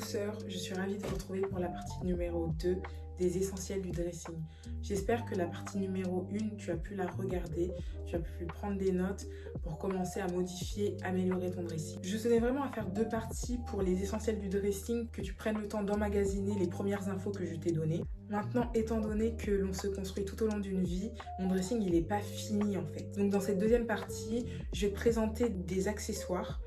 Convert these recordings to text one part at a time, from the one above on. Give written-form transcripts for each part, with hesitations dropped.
douceur, je suis ravie de vous retrouver pour la partie numéro 2 des essentiels du dressing. J'espère que la partie numéro 1, tu as pu la regarder, tu as pu prendre des notes pour commencer à modifier, améliorer ton dressing. Je tenais vraiment à faire 2 parties pour les essentiels du dressing, que tu prennes le temps d'emmagasiner les premières infos que je t'ai données. Maintenant, étant donné que l'on se construit tout au long d'une vie, mon dressing il n'est pas fini en fait. Donc dans cette deuxième partie, je vais te présenter des accessoires,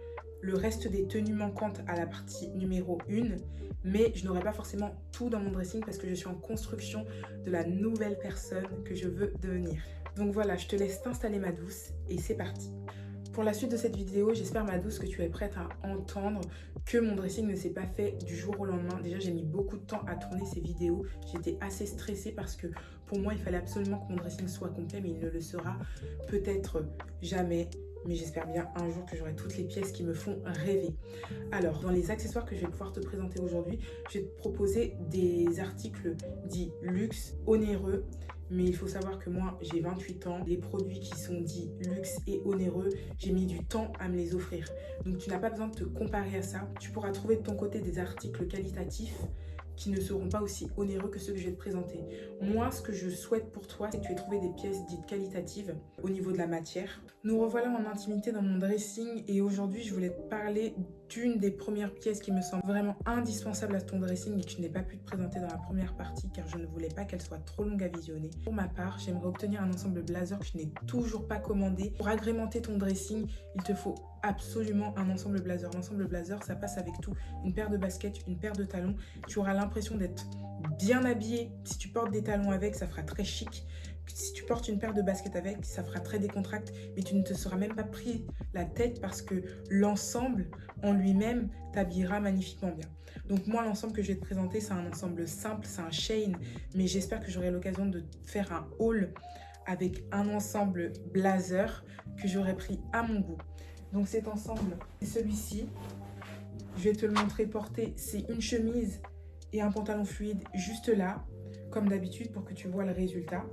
le reste des tenues manquantes à la partie numéro 1, mais je n'aurai pas forcément tout dans mon dressing parce que je suis en construction de la nouvelle personne que je veux devenir. Donc voilà, je te laisse t'installer ma douce et c'est parti. Pour la suite de cette vidéo, j'espère ma douce que tu es prête à entendre que mon dressing ne s'est pas fait du jour au lendemain. Déjà, j'ai mis beaucoup de temps à tourner ces vidéos. J'étais assez stressée parce que pour moi, il fallait absolument que mon dressing soit complet, mais il ne le sera peut-être jamais. Mais j'espère bien un jour que j'aurai toutes les pièces qui me font rêver. Alors, dans les accessoires que je vais pouvoir te présenter aujourd'hui, je vais te proposer des articles dits luxe, onéreux. Mais il faut savoir que moi, j'ai 28 ans. Les produits qui sont dits luxe et onéreux, j'ai mis du temps à me les offrir. Donc, tu n'as pas besoin de te comparer à ça. Tu pourras trouver de ton côté des articles qualitatifs qui ne seront pas aussi onéreux que ceux que je vais te présenter. Moi, ce que je souhaite pour toi, c'est que tu aies trouvé des pièces dites qualitatives au niveau de la matière. Nous revoilà en intimité dans mon dressing et aujourd'hui, je voulais te parler d'une des premières pièces qui me semble vraiment indispensable à ton dressing et que je n'ai pas pu te présenter dans la première partie car je ne voulais pas qu'elle soit trop longue à visionner. Pour ma part, j'aimerais obtenir un ensemble blazer que je n'ai toujours pas commandé. Pour agrémenter ton dressing, il te faut absolument un ensemble blazer. L'ensemble blazer, ça passe avec tout. Une paire de baskets, une paire de talons. Tu auras l'impression d'être bien habillé. Si tu portes des talons avec, ça fera très chic. Si tu portes une paire de baskets avec, ça fera très décontracté, mais tu ne te seras même pas pris la tête parce que l'ensemble en lui-même t'habillera magnifiquement bien. Donc moi, l'ensemble que je vais te présenter, c'est un ensemble simple, c'est un chain, mais j'espère que j'aurai l'occasion de faire un haul avec un ensemble blazer que j'aurai pris à mon goût. Donc cet ensemble, c'est celui-ci. Je vais te le montrer porté. C'est une chemise et un pantalon fluide juste là, comme d'habitude, pour que tu vois le résultat.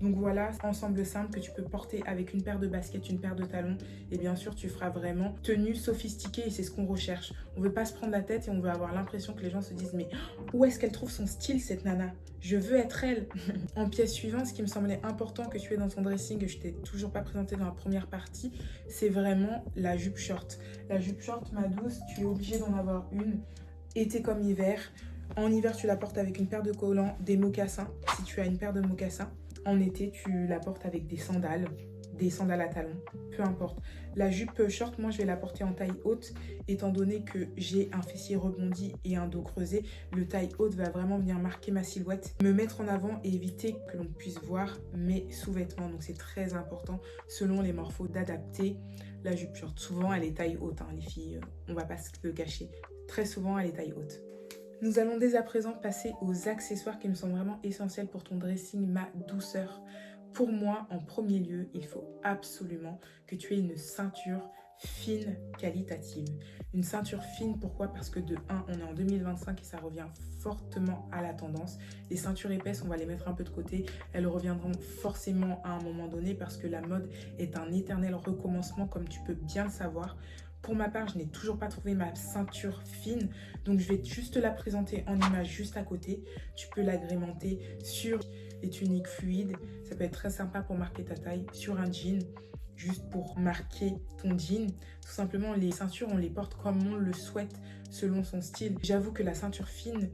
Donc voilà, ensemble simple que tu peux porter avec une paire de baskets, une paire de talons. Et bien sûr, tu feras vraiment tenue sophistiquée et c'est ce qu'on recherche. On ne veut pas se prendre la tête et on veut avoir l'impression que les gens se disent « Mais où est-ce qu'elle trouve son style, cette nana? Je veux être elle !» En pièce suivante, ce qui me semblait important que tu aies dans ton dressing, que je t'ai toujours pas présenté dans la première partie, c'est vraiment la jupe short. La jupe short, ma douce, tu es obligée d'en avoir une, été comme hiver. En hiver, tu la portes avec une paire de collants, des mocassins, si tu as une paire de mocassins. En été, tu la portes avec des sandales à talons, peu importe. La jupe short, moi, je vais la porter en taille haute, étant donné que j'ai un fessier rebondi et un dos creusé. Le taille haute va vraiment venir marquer ma silhouette, me mettre en avant et éviter que l'on puisse voir mes sous-vêtements. Donc, c'est très important, selon les morphos, d'adapter la jupe short. Souvent, elle est taille haute, hein, les filles, on va pas se le cacher. Très souvent, elle est taille haute. Nous allons dès à présent passer aux accessoires qui me sont vraiment essentiels pour ton dressing, ma douceur. Pour moi, en premier lieu, il faut absolument que tu aies une ceinture fine qualitative. Une ceinture fine, pourquoi? Parce que de 1, on est en 2025 et ça revient fortement à la tendance. Les ceintures épaisses, on va les mettre un peu de côté. Elles reviendront forcément à un moment donné parce que la mode est un éternel recommencement, comme tu peux bien le savoir. Pour ma part, je n'ai toujours pas trouvé ma ceinture fine, donc je vais juste te la présenter en image juste à côté. Tu peux l'agrémenter sur les tuniques fluides, ça peut être très sympa pour marquer ta taille, sur un jean, juste pour marquer ton jean. Tout simplement, les ceintures, on les porte comme on le souhaite selon son style. J'avoue que la ceinture fine,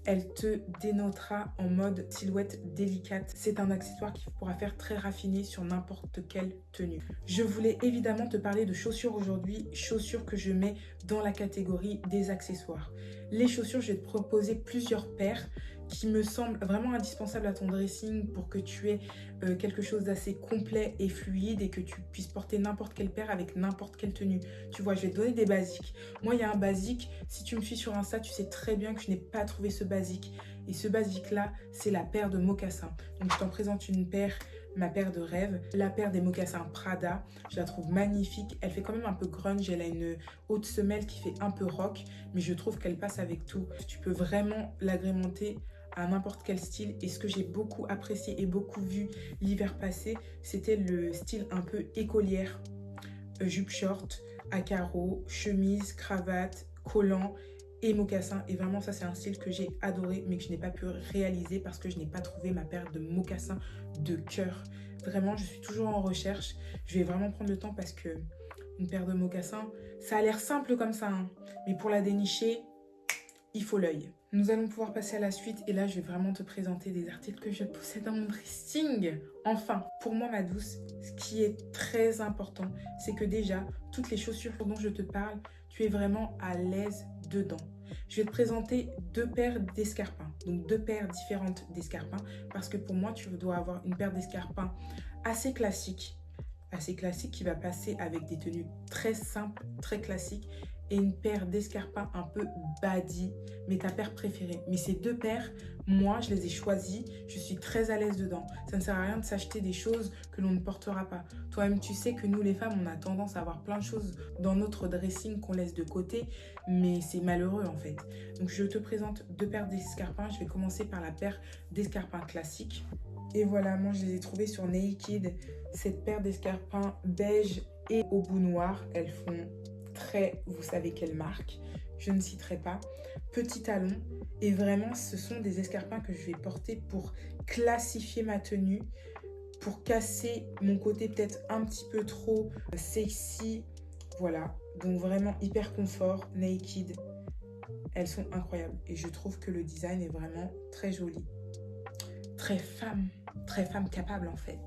elle te dénotera en mode silhouette délicate. C'est un accessoire qui pourra faire très raffiné sur n'importe quelle tenue. Je voulais évidemment te parler de chaussures aujourd'hui, chaussures que je mets dans la catégorie des accessoires. Les chaussures, je vais te proposer plusieurs paires qui me semblent vraiment indispensables à ton dressing pour que tu aies quelque chose d'assez complet et fluide et que tu puisses porter n'importe quelle paire avec n'importe quelle tenue. Tu vois, je vais te donner des basiques. Moi, il y a un basique, si tu me suis sur Insta, tu sais très bien que je n'ai pas trouvé ce basique. Et ce basique-là, c'est la paire de mocassins. Donc, je t'en présente une paire, ma paire de rêve. La paire des mocassins Prada, je la trouve magnifique. Elle fait quand même un peu grunge, elle a une haute semelle qui fait un peu rock, mais je trouve qu'elle passe avec tout. Tu peux vraiment l'agrémenter à n'importe quel style. Et ce que j'ai beaucoup apprécié et beaucoup vu l'hiver passé, c'était le style un peu écolière. Jupe short, à carreaux, chemise, cravate, collant et mocassins. Et vraiment, ça, c'est un style que j'ai adoré, mais que je n'ai pas pu réaliser parce que je n'ai pas trouvé ma paire de mocassins de cœur. Vraiment, je suis toujours en recherche. Je vais vraiment prendre le temps parce que une paire de mocassins, ça a l'air simple comme ça, hein. Mais pour la dénicher, il faut l'œil. Nous allons pouvoir passer à la suite et là, je vais vraiment te présenter des articles que je possède dans mon dressing. Enfin, pour moi, ma douce, ce qui est très important, c'est que déjà, toutes les chaussures dont je te parle, tu es vraiment à l'aise dedans. Je vais te présenter 2 paires d'escarpins, donc 2 paires différentes d'escarpins, parce que pour moi, tu dois avoir une paire d'escarpins assez classique qui va passer avec des tenues très simples, très classiques, et une paire d'escarpins un peu body, mais ta paire préférée. Mais ces 2 paires, moi, je les ai choisies, je suis très à l'aise dedans. Ça ne sert à rien de s'acheter des choses que l'on ne portera pas. Toi-même, tu sais que nous, les femmes, on a tendance à avoir plein de choses dans notre dressing qu'on laisse de côté, mais c'est malheureux en fait. Donc, je te présente 2 paires d'escarpins. Je vais commencer par la paire d'escarpins classiques. Et voilà, moi, je les ai trouvées sur Naked. Cette paire d'escarpins beige et au bout noir, elles font très, vous savez quelle marque, je ne citerai pas, petit talon. Et vraiment, ce sont des escarpins que je vais porter pour classifier ma tenue, pour casser mon côté peut-être un petit peu trop sexy. Voilà, donc vraiment hyper confort, Naked. Elles sont incroyables et je trouve que le design est vraiment très joli. Très femme capable en fait.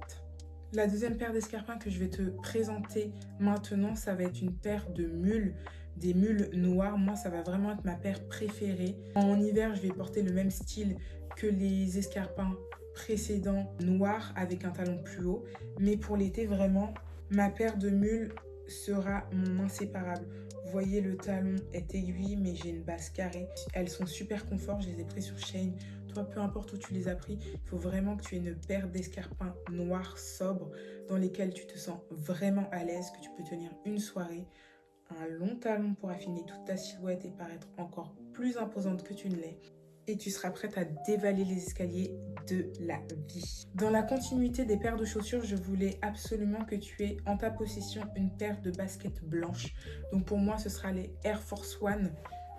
La deuxième paire d'escarpins que je vais te présenter maintenant, ça va être une paire de mules, des mules noires. Moi, ça va vraiment être ma paire préférée. En hiver, je vais porter le même style que les escarpins précédents, noirs avec un talon plus haut. Mais pour l'été, vraiment, ma paire de mules sera mon inséparable. Vous voyez, le talon est aiguille, mais j'ai une base carrée. Elles sont super confort, je les ai pris sur Shein. Toi, peu importe où tu les as pris, il faut vraiment que tu aies une paire d'escarpins noirs sobres dans lesquels tu te sens vraiment à l'aise, que tu peux tenir une soirée. Un long talon pour affiner toute ta silhouette et paraître encore plus imposante que tu ne l'es. Et tu seras prête à dévaler les escaliers de la vie. Dans la continuité des paires de chaussures, je voulais absolument que tu aies en ta possession une paire de baskets blanches. Donc pour moi, ce sera les Air Force One.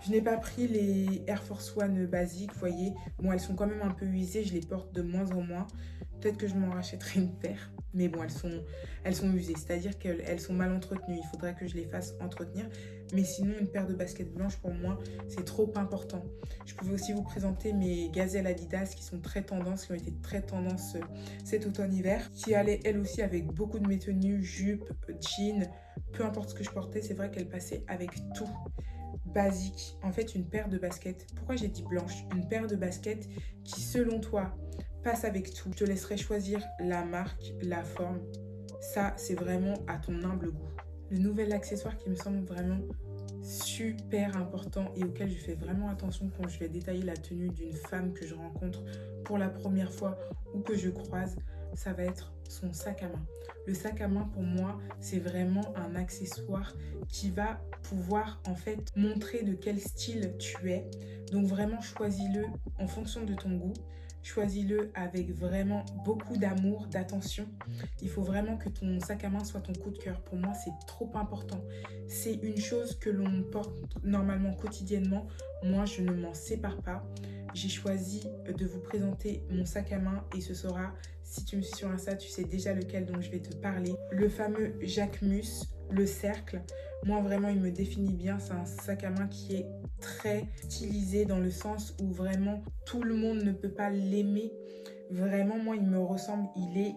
Je n'ai pas pris les Air Force One basiques, vous voyez. Bon, elles sont quand même un peu usées, je les porte de moins en moins. Peut-être que je m'en rachèterai une paire. Mais bon, elles sont usées, c'est-à-dire qu'elles sont mal entretenues. Il faudrait que je les fasse entretenir. Mais sinon, une paire de baskets blanches, pour moi, c'est trop important. Je pouvais aussi vous présenter mes gazelles Adidas qui sont très tendance, qui ont été très tendance cet automne-hiver, qui allaient elles aussi avec beaucoup de mes tenues, jupes, jeans, peu importe ce que je portais, c'est vrai qu'elles passaient avec tout. Basique, en fait une paire de baskets, pourquoi j'ai dit blanche, une paire de baskets qui selon toi passe avec tout. Je te laisserai choisir la marque, la forme, ça c'est vraiment à ton humble goût. Le nouvel accessoire qui me semble vraiment super important et auquel je fais vraiment attention quand je vais détailler la tenue d'une femme que je rencontre pour la première fois ou que je croise, ça va être son sac à main. Le sac à main pour moi c'est vraiment un accessoire qui va pouvoir en fait montrer de quel style tu es. Donc vraiment choisis-le en fonction de ton goût. Choisis-le avec vraiment beaucoup d'amour, d'attention. Il faut vraiment que ton sac à main soit ton coup de cœur. Pour moi, c'est trop important. C'est une chose que l'on porte normalement quotidiennement. Moi, je ne m'en sépare pas. J'ai choisi de vous présenter mon sac à main et ce sera, si tu me suis sur Insta, tu sais déjà lequel dont je vais te parler. Le fameux Jacquemus, le cercle. Moi, vraiment, il me définit bien. C'est un sac à main qui est très stylisé dans le sens où vraiment tout le monde ne peut pas l'aimer. Vraiment, moi, il me ressemble. Il est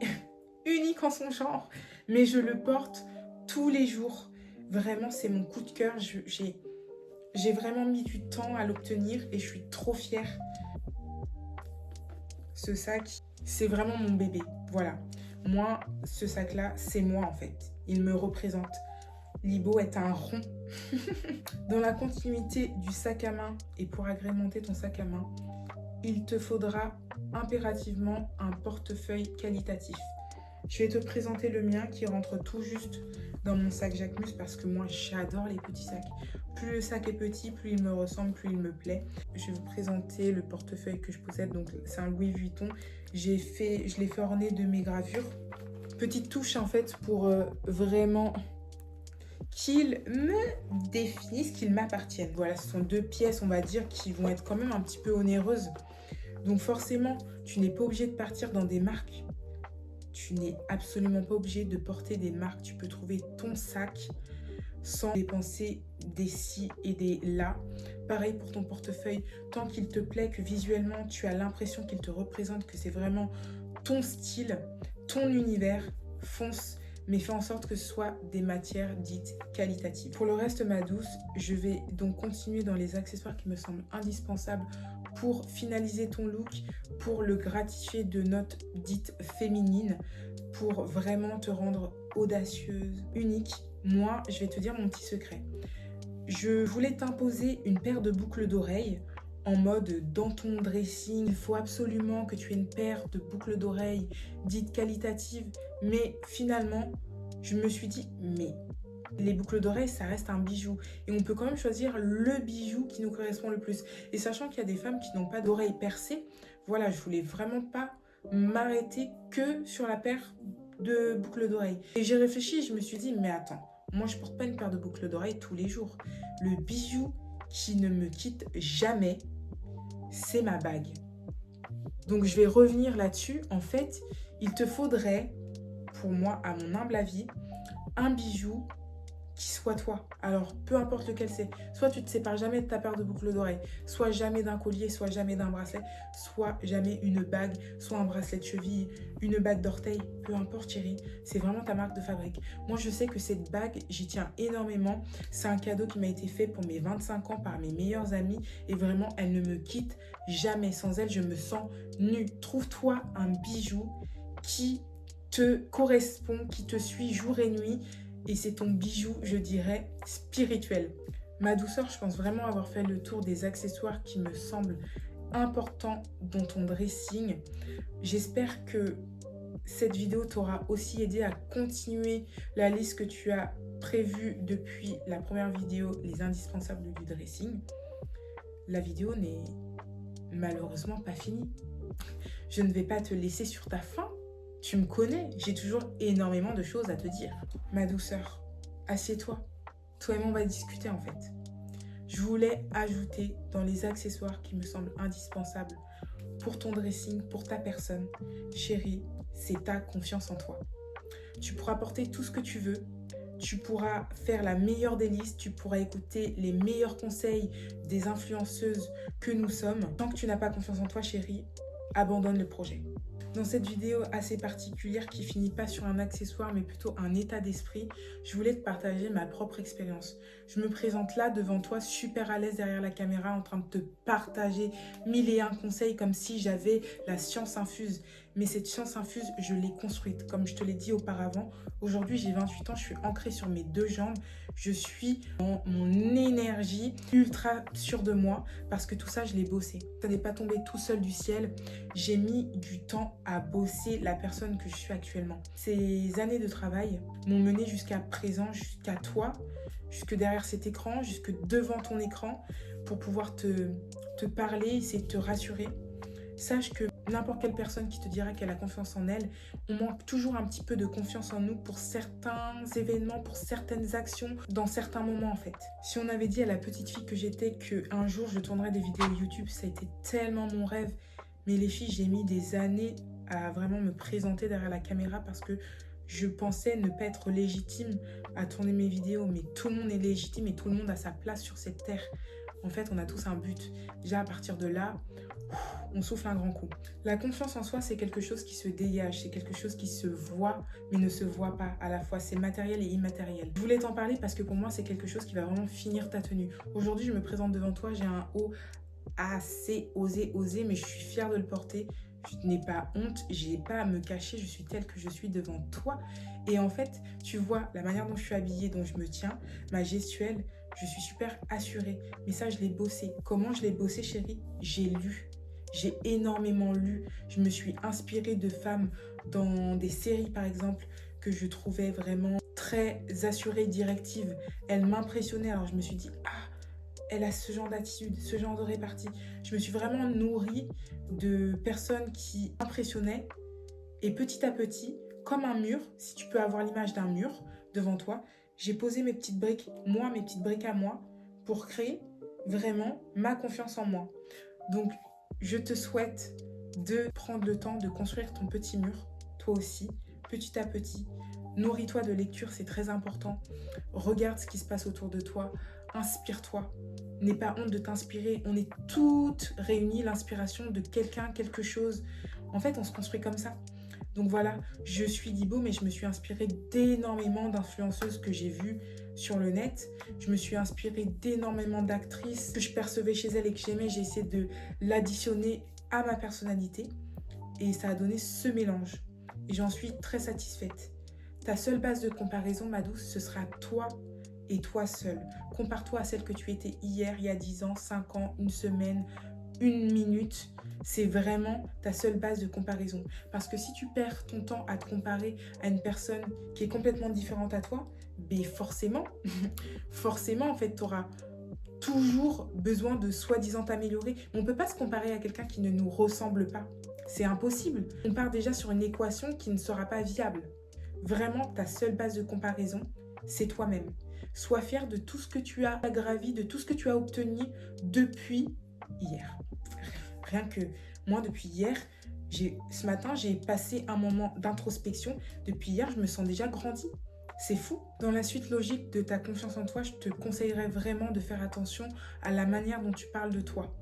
unique en son genre. Mais je le porte tous les jours. Vraiment, c'est mon coup de cœur. J'ai vraiment mis du temps à l'obtenir et je suis trop fière. Ce sac, c'est vraiment mon bébé. Voilà. Moi, ce sac-là, c'est moi en fait. Il me représente. Libo est un rond. Dans la continuité du sac à main et pour agrémenter ton sac à main, il te faudra impérativement un portefeuille qualitatif. Je vais te présenter le mien qui rentre tout juste dans mon sac Jacquemus parce que moi j'adore les petits sacs. Plus le sac est petit, plus il me ressemble, plus il me plaît. Je vais vous présenter le portefeuille que je possède. Donc c'est un Louis Vuitton. Je l'ai fait orner de mes gravures. Petite touche en fait pour vraiment qu'ils me définissent, qu'ils m'appartiennent. Voilà, ce sont deux pièces, on va dire, qui vont être quand même un petit peu onéreuses. Donc forcément, tu n'es pas obligé de partir dans des marques. Tu n'es absolument pas obligé de porter des marques. Tu peux trouver ton sac sans dépenser des ci et des là. Pareil pour ton portefeuille, tant qu'il te plaît, que visuellement tu as l'impression qu'il te représente, que c'est vraiment ton style, ton univers, fonce, mais fais en sorte que ce soit des matières dites qualitatives. Pour le reste, ma douce, je vais donc continuer dans les accessoires qui me semblent indispensables pour finaliser ton look, pour le gratifier de notes dites féminines, pour vraiment te rendre audacieuse, unique. Moi, je vais te dire mon petit secret. Je voulais t'imposer une paire de boucles d'oreilles en mode dans ton dressing. Il faut absolument que tu aies une paire de boucles d'oreilles dites qualitatives. Mais finalement, je me suis dit, mais les boucles d'oreilles, ça reste un bijou. Et on peut quand même choisir le bijou qui nous correspond le plus. Et sachant qu'il y a des femmes qui n'ont pas d'oreilles percées, voilà, je voulais vraiment pas m'arrêter que sur la paire de boucles d'oreilles. Et j'ai réfléchi et je me suis dit, mais attends, moi je porte pas une paire de boucles d'oreilles tous les jours. Le bijou qui ne me quitte jamais, c'est ma bague. Donc je vais revenir là-dessus. En fait, il te faudrait, pour moi, à mon humble avis, un bijou qui soit toi. Alors, peu importe lequel c'est. Soit tu ne te sépares jamais de ta paire de boucles d'oreilles, soit jamais d'un collier, soit jamais d'un bracelet, soit jamais une bague, soit un bracelet de cheville, une bague d'orteil. Peu importe, chérie, c'est vraiment ta marque de fabrique. Moi, je sais que cette bague, j'y tiens énormément. C'est un cadeau qui m'a été fait pour mes 25 ans par mes meilleurs amis et vraiment, elle ne me quitte jamais. Sans elle, je me sens nue. Trouve-toi un bijou qui te correspond, qui te suit jour et nuit. Et c'est ton bijou, je dirais, spirituel. Ma douceur, je pense vraiment avoir fait le tour des accessoires qui me semblent importants dans ton dressing. J'espère que cette vidéo t'aura aussi aidé à continuer la liste que tu as prévue depuis la première vidéo, les indispensables du dressing. La vidéo n'est malheureusement pas finie. Je ne vais pas te laisser sur ta faim. Tu me connais, j'ai toujours énormément de choses à te dire. Ma douceur, assieds-toi. Toi et moi, on va discuter en fait. Je voulais ajouter dans les accessoires qui me semblent indispensables pour ton dressing, pour ta personne. Chérie, c'est ta confiance en toi. Tu pourras porter tout ce que tu veux. Tu pourras faire la meilleure des listes. Tu pourras écouter les meilleurs conseils des influenceuses que nous sommes. Tant que tu n'as pas confiance en toi, chérie, abandonne le projet. Dans cette vidéo assez particulière qui finit pas sur un accessoire mais plutôt un état d'esprit, je voulais te partager ma propre expérience. Je me présente là devant toi super à l'aise derrière la caméra en train de te partager 1001 conseils comme si j'avais la science infuse. Mais cette science infuse, je l'ai construite. Comme je te l'ai dit auparavant, aujourd'hui j'ai 28 ans, je suis ancrée sur mes deux jambes. Je suis dans mon énergie ultra sûre de moi parce que tout ça, je l'ai bossé. Ça n'est pas tombé tout seul du ciel. J'ai mis du temps à bosser la personne que je suis actuellement. Ces années de travail m'ont mené jusqu'à présent, jusqu'à toi, jusque derrière cet écran, jusque devant ton écran pour pouvoir te parler, essayer de te rassurer. Sache que n'importe quelle personne qui te dira qu'elle a confiance en elle, on manque toujours un petit peu de confiance en nous pour certains événements, pour certaines actions, dans certains moments en fait. Si on avait dit à la petite fille que j'étais qu'un jour je tournerais des vidéos YouTube, ça a été tellement mon rêve. Mais les filles, j'ai mis des années à vraiment me présenter derrière la caméra parce que je pensais ne pas être légitime à tourner mes vidéos. Mais tout le monde est légitime et tout le monde a sa place sur cette terre. En fait, on a tous un but. Déjà, à partir de là, on souffle un grand coup. La confiance en soi, c'est quelque chose qui se dégage, c'est quelque chose qui se voit, mais ne se voit pas à la fois. C'est matériel et immatériel. Je voulais t'en parler parce que pour moi, c'est quelque chose qui va vraiment finir ta tenue. Aujourd'hui, je me présente devant toi, j'ai un haut assez osé, mais je suis fière de le porter. Je n'ai pas honte, j'ai pas à me cacher, je suis telle que je suis devant toi. Et en fait, tu vois la manière dont je suis habillée, dont je me tiens, ma gestuelle, je suis super assurée. Mais ça, je l'ai bossé. Comment je l'ai bossé, chérie? J'ai lu. J'ai énormément lu. Je me suis inspirée de femmes dans des séries, par exemple, que je trouvais vraiment très assurées, directives. Elles m'impressionnaient. Alors, je me suis dit, ah, elle a ce genre d'attitude, ce genre de répartie. Je me suis vraiment nourrie de personnes qui impressionnaient. Et petit à petit, comme un mur, si tu peux avoir l'image d'un mur devant toi, j'ai posé mes petites briques, mes petites briques à moi, pour créer vraiment ma confiance en moi. Donc, je te souhaite de prendre le temps de construire ton petit mur, toi aussi, petit à petit. Nourris-toi de lecture, c'est très important. Regarde ce qui se passe autour de toi, inspire-toi. N'aie pas honte de t'inspirer. On est toutes réunies, l'inspiration de quelqu'un, quelque chose. En fait, on se construit comme ça. Donc voilà, je suis Dibo, mais je me suis inspirée d'énormément d'influenceuses que j'ai vues sur le net. Je me suis inspirée d'énormément d'actrices que je percevais chez elles et que j'aimais. J'ai essayé de l'additionner à ma personnalité et ça a donné ce mélange. Et j'en suis très satisfaite. Ta seule base de comparaison, ma douce, ce sera toi et toi seule. Compare-toi à celle que tu étais hier, il y a 10 ans, 5 ans, une semaine, une minute. C'est vraiment ta seule base de comparaison. Parce que si tu perds ton temps à te comparer à une personne qui est complètement différente à toi, ben forcément, en fait, tu auras toujours besoin de soi-disant t'améliorer. On ne peut pas se comparer à quelqu'un qui ne nous ressemble pas. C'est impossible. On part déjà sur une équation qui ne sera pas viable. Vraiment, ta seule base de comparaison, c'est toi-même. Sois fier de tout ce que tu as gravi, de tout ce que tu as obtenu depuis hier. Rien que moi, depuis hier, ce matin, j'ai passé un moment d'introspection. Depuis hier, je me sens déjà grandi. C'est fou. Dans la suite logique de ta confiance en toi, je te conseillerais vraiment de faire attention à la manière dont tu parles de toi.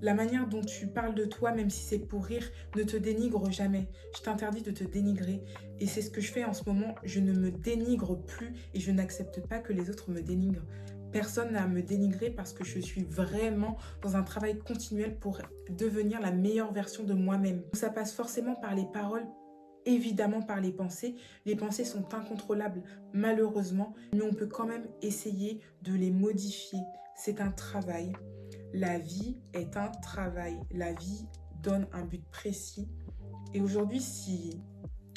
La manière dont tu parles de toi, même si c'est pour rire, ne te dénigre jamais. Je t'interdis de te dénigrer. Et c'est ce que je fais en ce moment. Je ne me dénigre plus et je n'accepte pas que les autres me dénigrent. Personne n'a à me dénigrer parce que je suis vraiment dans un travail continuel pour devenir la meilleure version de moi-même. Ça passe forcément par les paroles, évidemment par les pensées. Les pensées sont incontrôlables, malheureusement, mais on peut quand même essayer de les modifier. C'est un travail. La vie est un travail. La vie donne un but précis. Et aujourd'hui, si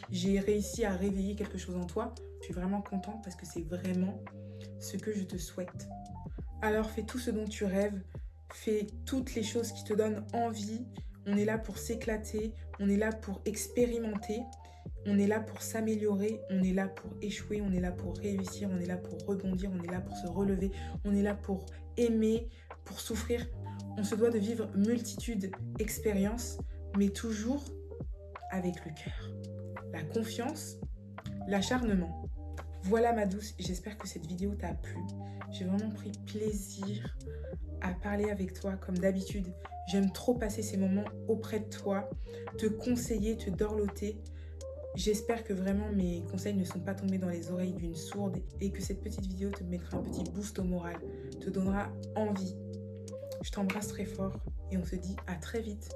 j'ai réussi à réveiller quelque chose en toi, je suis vraiment contente parce que c'est vraiment ce que je te souhaite. Alors fais tout ce dont tu rêves, fais toutes les choses qui te donnent envie. On est là pour s'éclater, on est là pour expérimenter, on est là pour s'améliorer, on est là pour échouer, on est là pour réussir, on est là pour rebondir, on est là pour se relever, on est là pour aimer, pour souffrir. On se doit de vivre multitude d'expériences, mais toujours avec le cœur, la confiance, l'acharnement. Voilà ma douce, j'espère que cette vidéo t'a plu. J'ai vraiment pris plaisir à parler avec toi comme d'habitude. J'aime trop passer ces moments auprès de toi, te conseiller, te dorloter. J'espère que vraiment mes conseils ne sont pas tombés dans les oreilles d'une sourde et que cette petite vidéo te mettra un petit boost au moral, te donnera envie. Je t'embrasse très fort et on se dit à très vite.